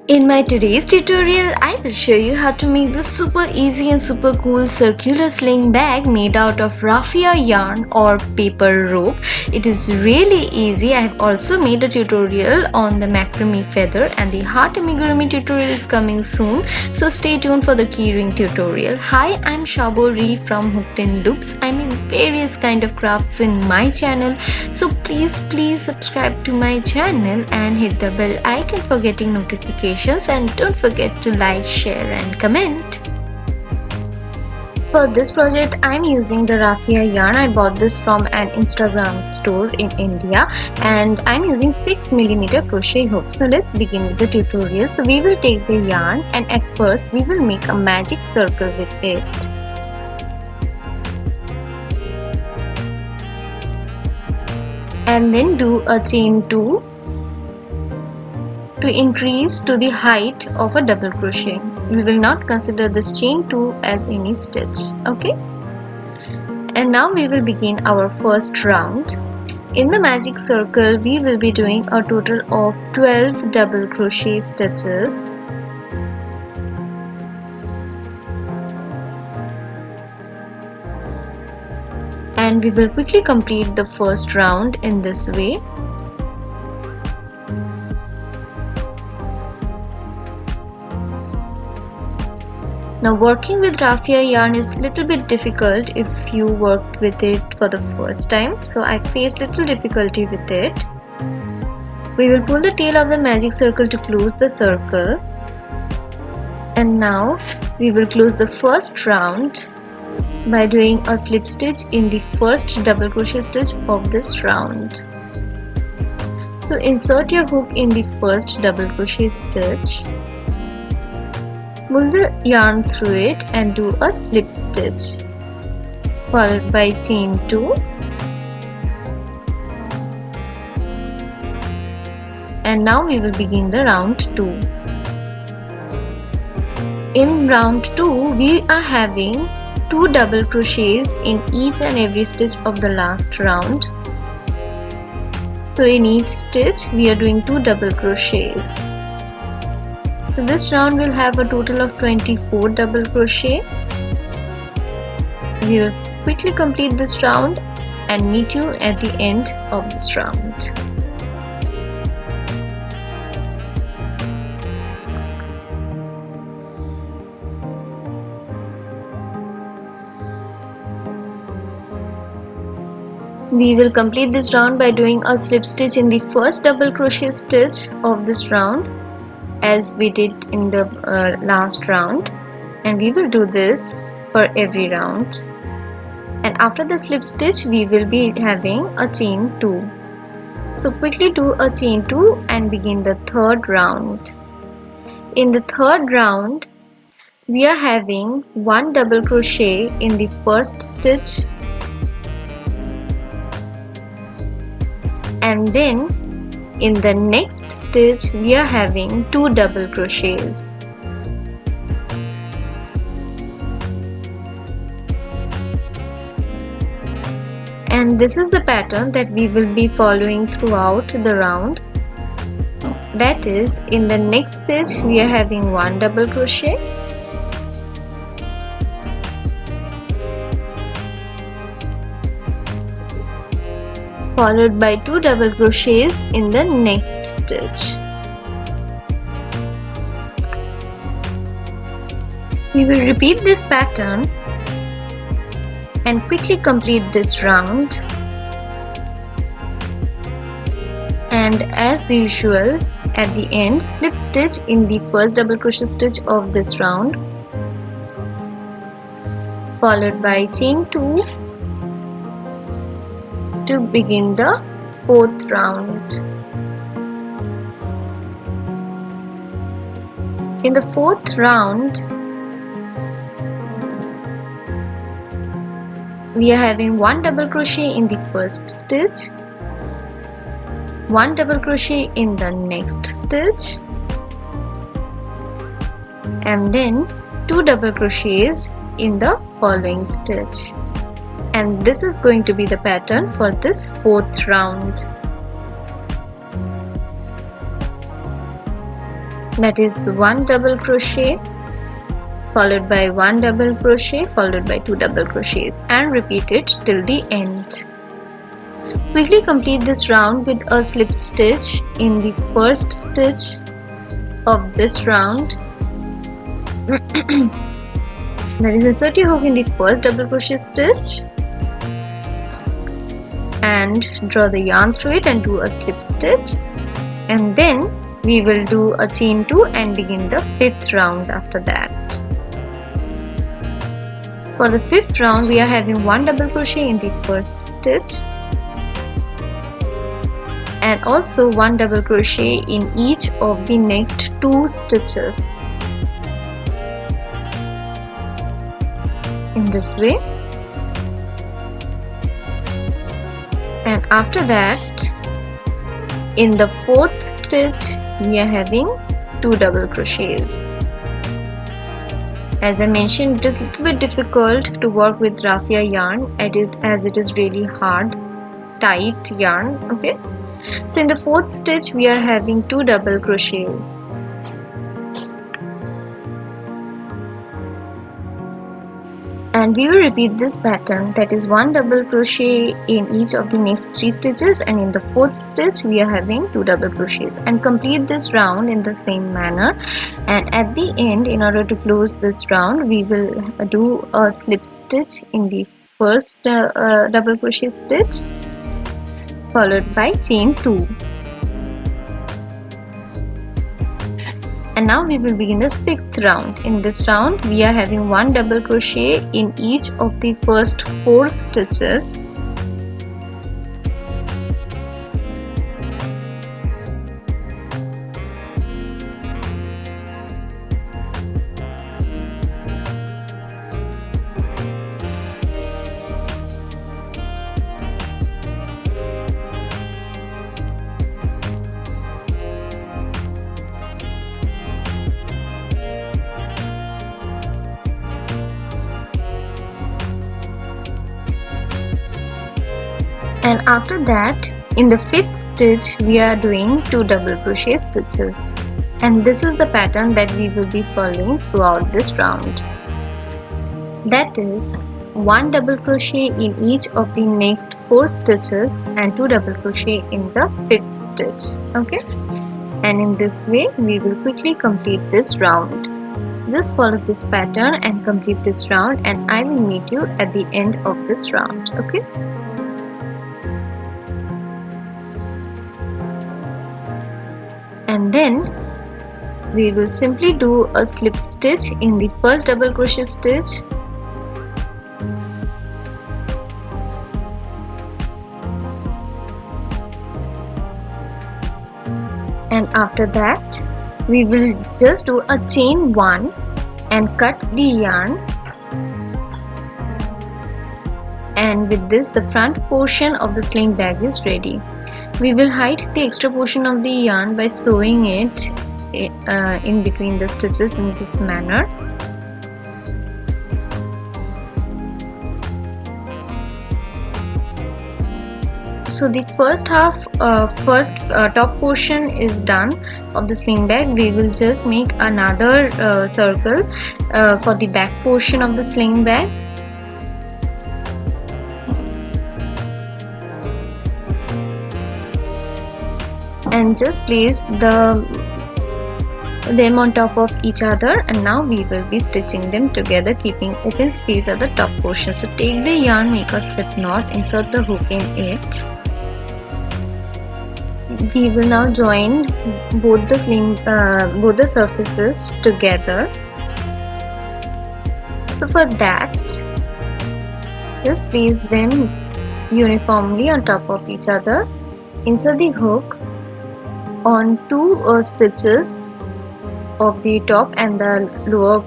In my today's tutorial, I will show you how to make this super easy and super cool circular sling bag made out of raffia yarn or paper rope. It is really easy. I have also made a tutorial on the macrame feather and the heart amigurumi tutorial is coming soon. So stay tuned for the keyring tutorial. Hi, I'm Shabori from Hooked in Loops. I make various kind of crafts in my channel. So please subscribe to my channel and hit the bell icon for getting notifications, and don't forget to like, share and comment. For this project I'm using the raffia yarn. I bought this from an Instagram store in India and I'm using 6mm crochet hook. So let's begin with the tutorial. So we will take the yarn and at first we will make a magic circle with it. And then do a chain 2 to increase to the height of a double crochet. We will not consider this chain 2 as any stitch. Okay, and now we will begin our first round. In the magic circle we will be doing a total of 12 double crochet stitches. And we will quickly complete the first round in this way. Now working with raffia yarn is a little bit difficult if you work with it for the first time. So I faced little difficulty with it. We will pull the tail of the magic circle to close the circle. And now we will close the first round by doing a slip stitch in the first double crochet stitch of this round. So insert your hook in the first double crochet stitch. Pull the yarn through it and do a slip stitch followed by chain 2 and now we will begin the round 2. In round 2 we are having 2 double crochets in each and every stitch of the last round. So in each stitch we are doing 2 double crochets. So this round will have a total of 24 double crochet. We will quickly complete this round and meet you at the end of this round. We will complete this round by doing a slip stitch in the first double crochet stitch of this round, as we did in the last round, and we will do this for every round. And after the slip stitch we will be having a chain 2. So quickly do a chain 2 and begin the third round. In the third round we are having 1 double crochet in the first stitch and then in the next stitch we are having 2 double crochets. And this is the pattern that we will be following throughout the round. That is, in the next stitch we are having 1 double crochet, followed by 2 double crochets in the next stitch. We will repeat this pattern and quickly complete this round. And as usual, at the end, slip stitch in the first double crochet stitch of this round, followed by chain 2 to begin the fourth round. In the fourth round we are having 1 double crochet in the first stitch, 1 double crochet in the next stitch and then 2 double crochets in the following stitch. And this is going to be the pattern for this fourth round. that is 1 double crochet followed by 1 double crochet followed by 2 double crochets, and repeat it till the end. Quickly complete this round with a slip stitch in the first stitch of this round. That is, insert your hook in the first double crochet stitch and draw the yarn through it and do a slip stitch, and then we will do a chain 2 and begin the 5th round after that. For the 5th round we are having 1 double crochet in the first stitch and also 1 double crochet in each of the next 2 stitches in this way. And after that, in the 4th stitch we are having 2 double crochets. As I mentioned, it is a little bit difficult to work with raffia yarn as it is really hard, tight yarn. Okay, so in the 4th stitch we are having 2 double crochets. And we will repeat this pattern, that is 1 double crochet in each of the next 3 stitches, and in the 4th stitch we are having 2 double crochets, and complete this round in the same manner. And at the end, in order to close this round, we will do a slip stitch in the first double crochet stitch followed by chain 2. And now we will begin the 6th round. In this round we are having 1 double crochet in each of the first 4 stitches, and after that in the 5th stitch we are doing 2 double crochet stitches, and this is the pattern that we will be following throughout this round. That is 1 double crochet in each of the next 4 stitches and 2 double crochet in the 5th stitch. Okay, and in this way we will quickly complete this round. Just follow this pattern and complete this round, and I will meet you at the end of this round. Okay, and then we will simply do a slip stitch in the first double crochet stitch and after that we will just do a chain 1 and cut the yarn, and with this the front portion of the sling bag is ready. We will hide the extra portion of the yarn by sewing it in between the stitches in this manner. So the first top portion is done of the sling bag. We will just make another circle for the back portion of the sling bag. And just place them on top of each other, and now we will be stitching them together, keeping open space at the top portion. So take the yarn, make a slip knot, insert the hook in it. We will now join both the surfaces together. So for that, just place them uniformly on top of each other. Insert the hook on 2 stitches of the top and the lower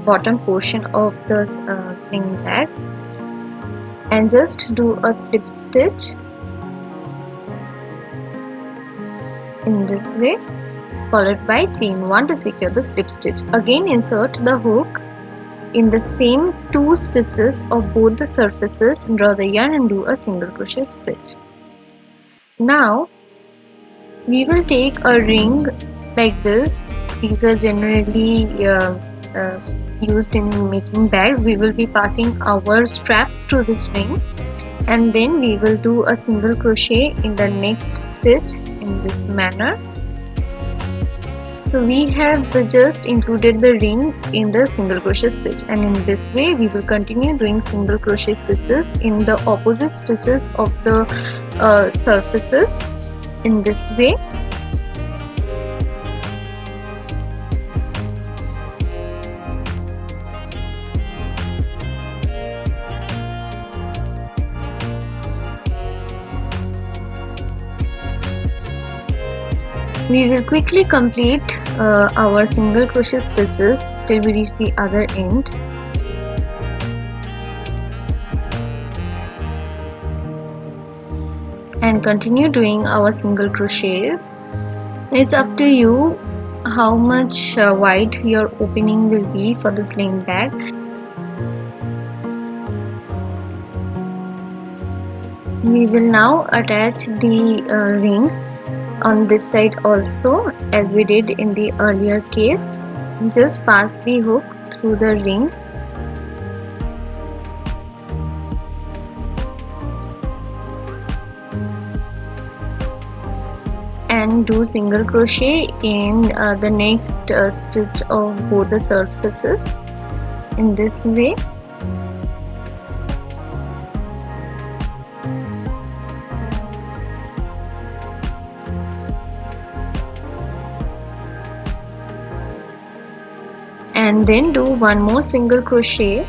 bottom portion of the sling bag, and just do a slip stitch in this way, followed by chain 1 to secure the slip stitch. Again insert the hook in the same 2 stitches of both the surfaces, draw the yarn and do a single crochet stitch. Now we will take a ring like this these are generally used in making bags, we will be passing our strap through this ring, and then we will do a single crochet in the next stitch in this manner. So we have just included the ring in the single crochet stitch, and in this way we will continue doing single crochet stitches in the opposite stitches of the surfaces in this way. We will quickly complete our single crochet stitches till we reach the other end. And continue doing our single crochets. It's up to you how much wide your opening will be for the sling bag. We will now attach the ring on this side also, as we did in the earlier case. Just pass the hook through the ring and do single crochet in the next stitch of both the surfaces in this way. And then do one more single crochet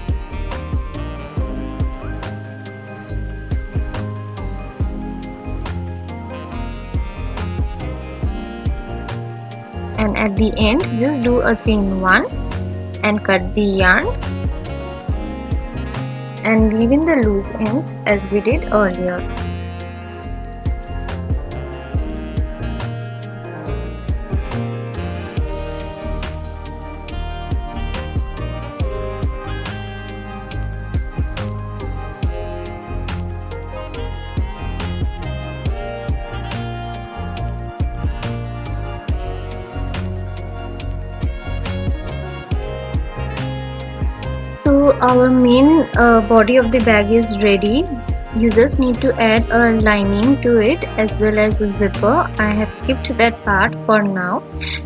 and at the end just do a chain 1 and cut the yarn and leave in the loose ends as we did earlier. So our main body of the bag is ready. You just need to add a lining to it as well as a zipper. I have skipped that part for now.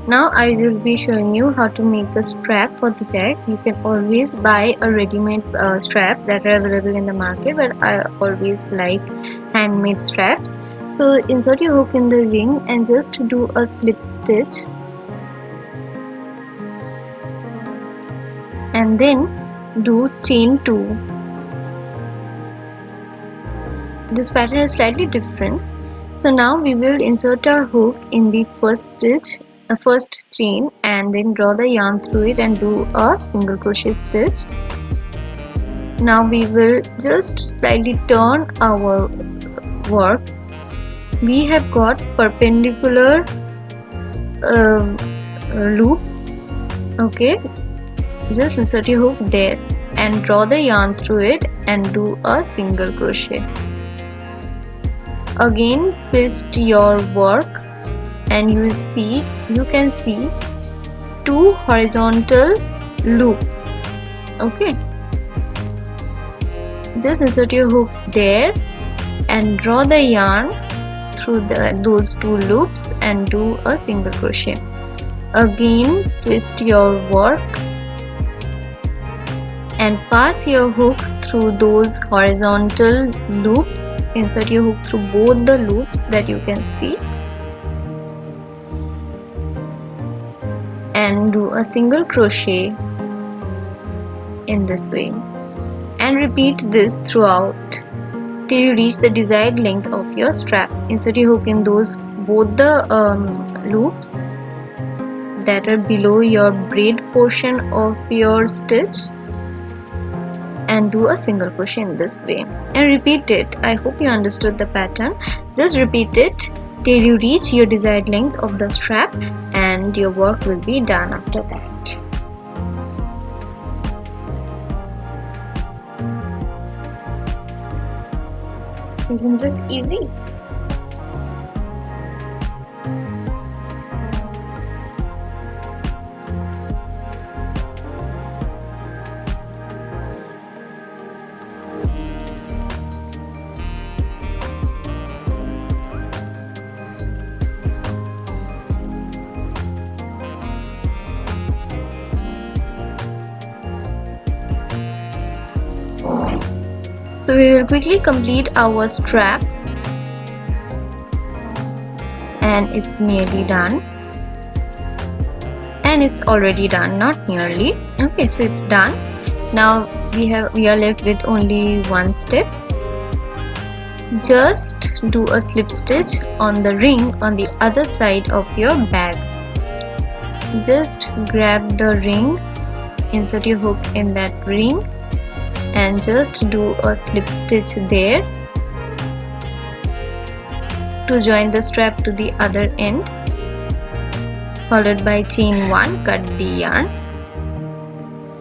Now I will be showing you how to make the strap for the bag. You can always buy a ready-made strap that are available in the market, but I always like handmade straps. So insert your hook in the ring and just do a slip stitch, and then do chain 2. This pattern is slightly different. So now we will insert our hook in the first stitch, first chain, and then draw the yarn through it and do a single crochet stitch. Now we will just slightly turn our work. We have got perpendicular loop. Okay, just insert your hook there and draw the yarn through it and do a single crochet. Again twist your work and you can see 2 horizontal loops. Okay, just insert your hook there and draw the yarn through those 2 loops and do a single crochet. Again twist your work and pass your hook through those horizontal loops. Insert your hook through both the loops that you can see and do a single crochet in this way, and repeat this throughout till you reach the desired length of your strap. Insert your hook in both the loops that are below your braid portion of your stitch and do a single crochet in this way and repeat it. I hope you understood the pattern. Just repeat it till you reach your desired length of the strap and your work will be done after that. Isn't this easy? So we will quickly complete our strap, and it's nearly done. And it's already done, not nearly. Okay, so it's done. Now we are left with only one step. Just do a slip stitch on the ring on the other side of your bag. Just grab the ring, insert your hook in that ring, and just do a slip stitch there to join the strap to the other end, followed by chain 1, cut the yarn,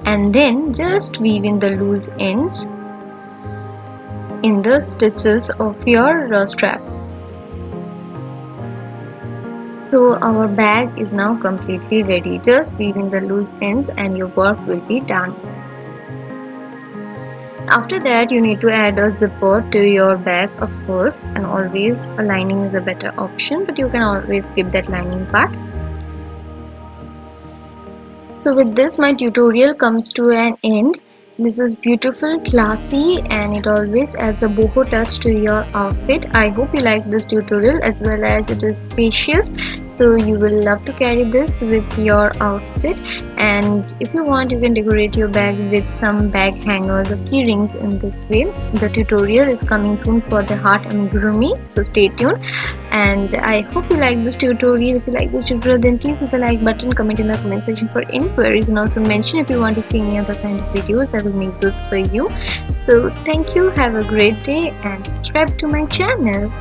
and then just weave in the loose ends in the stitches of your strap. So our bag is now completely ready. Just weave in the loose ends and your work will be done. After that, you need to add a zipper to your bag, of course, and always a lining is a better option, but you can always skip that lining part. So with this, my tutorial comes to an end. This is beautiful, classy, and it always adds a boho touch to your outfit. I hope you like this tutorial, as well as it is spacious, so you will love to carry this with your outfit. And if you want, you can decorate your bag with some bag hangers or key rings in this way. The tutorial is coming soon for the heart amigurumi, so stay tuned. And I hope you like this tutorial. If you like this tutorial, then please hit the like button, comment in the comment section for any queries, and also mention if you want to see any other kind of videos. I will make those for you. So thank you, have a great day, and subscribe to my channel.